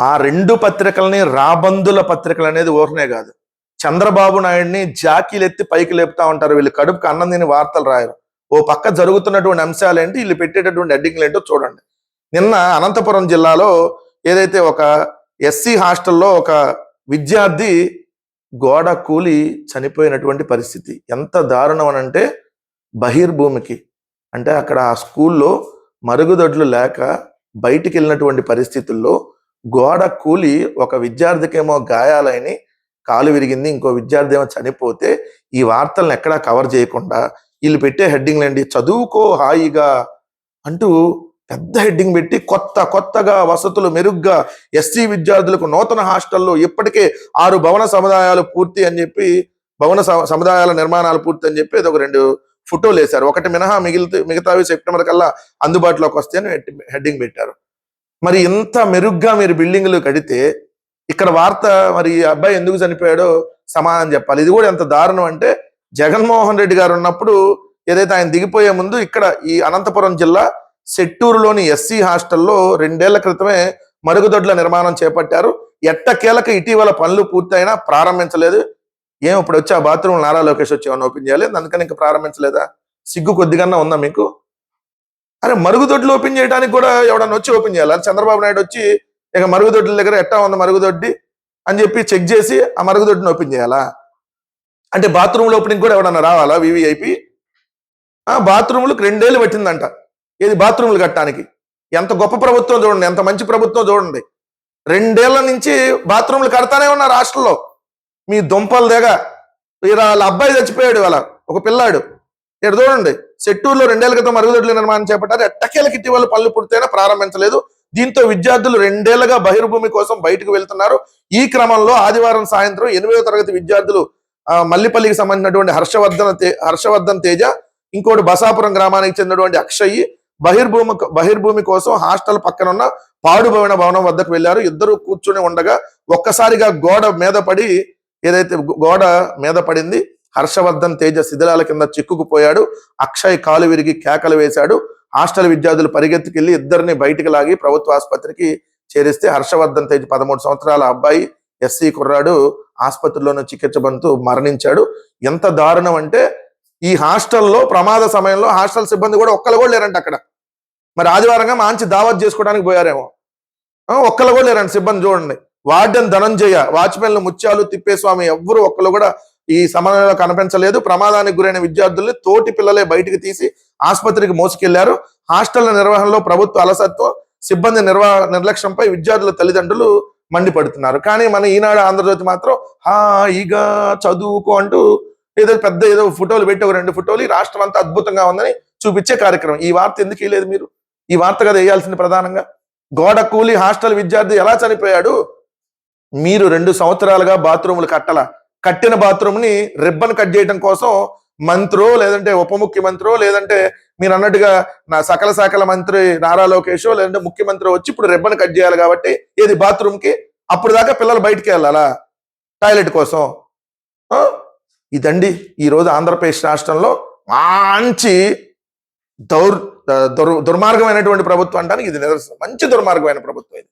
ఆ రెండు పత్రికల్ని రాబందుల పత్రికలు అనేది ఊరనే కాదు, చంద్రబాబు నాయుడిని జాకీలెత్తి పైకి లేపుతా ఉంటారు. వీళ్ళు కడుపుకి అన్నం తిని వార్తలు రాయరు. ఓ పక్క జరుగుతున్నటువంటి అంశాలు ఏంటి, వీళ్ళు పెట్టేటటువంటి హెడ్డింగ్లు ఏంటో చూడండి. నిన్న అనంతపురం జిల్లాలో ఏదైతే ఒక ఎస్సీ హాస్టల్లో ఒక విద్యార్థి గోడ కూలి చనిపోయినటువంటి పరిస్థితి ఎంత దారుణం అనంటే, బహిర్భూమికి అంటే అక్కడ ఆ స్కూల్లో మరుగుదొడ్లు లేక బయటికి వెళ్ళినటువంటి పరిస్థితుల్లో గోడ కూలి ఒక విద్యార్థికేమో గాయాలని కాలు విరిగింది, ఇంకో విద్యార్థి ఏమో చనిపోతే ఈ వార్తలను ఎక్కడా కవర్ చేయకుండా వీళ్ళు పెట్టే హెడ్డింగ్లు ఏంటి, చదువుకో హాయిగా అంటూ పెద్ద హెడ్డింగ్ పెట్టి కొత్తగా వసతులు మెరుగ్గా ఎస్సీ విద్యార్థులకు నూతన హాస్టల్లో ఇప్పటికే 6 భవన సముదాయాలు పూర్తి అని చెప్పి, భవన సముదాయాల నిర్మాణాలు పూర్తి అని చెప్పి ఒక 2 ఫోటోలు వేశారు. ఒకటి మినహా మిగతావి సెప్టెంబర్ కల్లా అందుబాటులోకి వస్తాయని హెడ్డింగ్ పెట్టారు. మరి ఇంత మెరుగ్గా మీరు బిల్డింగ్లు కడితే ఇక్కడ వార్త మరి ఈ అబ్బాయి ఎందుకు చనిపోయాడో సమాధానం చెప్పాలి. ఇది కూడా ఎంత దారుణం అంటే, జగన్మోహన్ రెడ్డి గారు ఉన్నప్పుడు ఏదైతే ఆయన దిగిపోయే ముందు ఇక్కడ ఈ అనంతపురం జిల్లా సెట్టూరులోని ఎస్సీ హాస్టల్లో 2 ఏళ్ల క్రితమే మరుగుదొడ్ల నిర్మాణం చేపట్టారు. ఎట్టకేలకు ఇటీవల పనులు పూర్తయినా ప్రారంభించలేదు. ఇప్పుడు వచ్చి ఆ బాత్రూమ్ నారా లోకేష్ వచ్చి ఏమన్నా ఓపెన్ చేయాలి, అందుకని ఇంకా ప్రారంభించలేదా? సిగ్గు కొద్దిగా ఉందా మీకు? అరే మరుగుదొడ్లు ఓపెన్ చేయడానికి కూడా ఎవడన్నా వచ్చి ఓపెన్ చేయాలి. చంద్రబాబు నాయుడు వచ్చి ఇక మరుగుదొడ్ల దగ్గర ఎట్టా ఉంది మరుగుదొడ్డి అని చెప్పి చెక్ చేసి ఆ మరుగుదొడ్డిని ఓపెన్ చేయాలా? అంటే బాత్రూమ్లో ఓపెనింగ్ కూడా ఎవడన్నా రావాలా? వివిఐపి బాత్రూములకు 2 ఏళ్ళు పట్టిందంట. ఏది బాత్రూములు కట్టడానికి? ఎంత గొప్ప ప్రభుత్వం చూడండి, ఎంత మంచి ప్రభుత్వం చూడండి. 2 ఏళ్ల నుంచి బాత్రూములు కడతానే ఉన్నారు హాస్టల్లో. మీ దుంపల దగ్గ వాళ్ళ అబ్బాయి చచ్చిపోయాడు, వాళ్ళ ఒక పిల్లాడు. ఇక్కడ చూడండి, సెట్టూరులో 2 ఏళ్ల క్రితం మరుగుదొడ్ల నిర్మాణం చేపట్టారు. ఎట్టకేలకి ఇటీవల పనులు పూర్తయినా ప్రారంభించలేదు. దీంతో విద్యార్థులు 2 ఏళ్లుగా బహిర్భూమి కోసం బయటకు వెళ్తున్నారు. ఈ క్రమంలో ఆదివారం సాయంత్రం 8వ తరగతి విద్యార్థులు మల్లిపల్లికి సంబంధించినటువంటి హర్షవర్ధన్ తేజ, ఇంకోటి బసాపురం గ్రామానికి చెందినటువంటి అక్షయ్ బహిర్భూమి కోసం హాస్టల్ పక్కనున్న పాడుబోయిన భవనం వద్దకు వెళ్లారు. ఇద్దరు కూర్చుని ఉండగా ఒక్కసారిగా గోడ మీద పడింది. హర్షవర్ధన్ తేజ శిథిలాల కింద చిక్కుకుపోయాడు. అక్షయ్ కాలు విరిగి కేకలు వేశాడు. హాస్టల్ విద్యార్థులు పరిగెత్తుకెళ్లి ఇద్దరిని బయటికి లాగి ప్రభుత్వ ఆసుపత్రికి చేరిస్తే హర్షవర్ధన్ తేజ్ 13 సంవత్సరాల అబ్బాయి ఎస్సీ కుర్రాడు ఆసుపత్రిలోనే చికిత్స పొందుతూ మరణించాడు. ఎంత దారుణం అంటే, ఈ హాస్టల్లో ప్రమాద సమయంలో హాస్టల్ సిబ్బంది కూడా ఒక్కరు కూడా లేరంట అక్కడ. మరి ఆదివారంగా మంచి దావత్ చేసుకోవడానికి పోయారేమో, ఒక్కరు కూడా లేరంట సిబ్బంది. చూడండి, వార్డెన్ ధనంజయ, వాచ్మెన్లు ముత్యాలు తిప్పేస్వామి ఎవ్వరు ఒక్కరు కూడా ఈ సమయంలో కనిపించలేదు. ప్రమాదానికి గురైన విద్యార్థుల్ని తోటి పిల్లలే బయటికి తీసి ఆసుపత్రికి మోసుకెళ్లారు. హాస్టళ్ల నిర్వహణలో ప్రభుత్వ అలసత్వం, సిబ్బంది నిర్లక్ష్యంపై విద్యార్థుల తల్లిదండ్రులు మండిపడుతున్నారు. కానీ మన ఈనాడు ఆంధ్రజ్యోతి మాత్రం హాయిగా చదువుకో అంటూ ఏదో ఫోటోలు పెట్టి ఒక 2 ఫోటోలు రాష్ట్రం అంతా అద్భుతంగా ఉందని చూపించే కార్యక్రమం. ఈ వార్త ఎందుకు వేయలేదు మీరు? ఈ వార్త కదా వేయాల్సింది ప్రధానంగా. గోడ కూలి హాస్టల్ విద్యార్థి ఎలా చనిపోయాడు? మీరు 2 సంవత్సరాలుగా బాత్రూములు కట్టిన బాత్రూమ్ని రిబ్బన్ కట్ చేయడం కోసం మంత్రో, లేదంటే ఉప ముఖ్యమంత్రో, లేదంటే మీరు అన్నట్టుగా నా సకల శాఖల మంత్రి నారా లోకేషో, లేదంటే ముఖ్యమంత్రి వచ్చి ఇప్పుడు రిబ్బన్ కట్ చేయాలి కాబట్టి ఏది బాత్రూమ్కి, అప్పుడు దాకా పిల్లలు బయటికి వెళ్ళాలా టాయిలెట్ కోసం? ఇదండి ఈరోజు ఆంధ్రప్రదేశ్ రాష్ట్రంలో మంచి దుర్మార్గమైనటువంటి ప్రభుత్వం అంటానికి ఇది నిదర్శనం. మంచి దుర్మార్గమైన ప్రభుత్వం ఇది.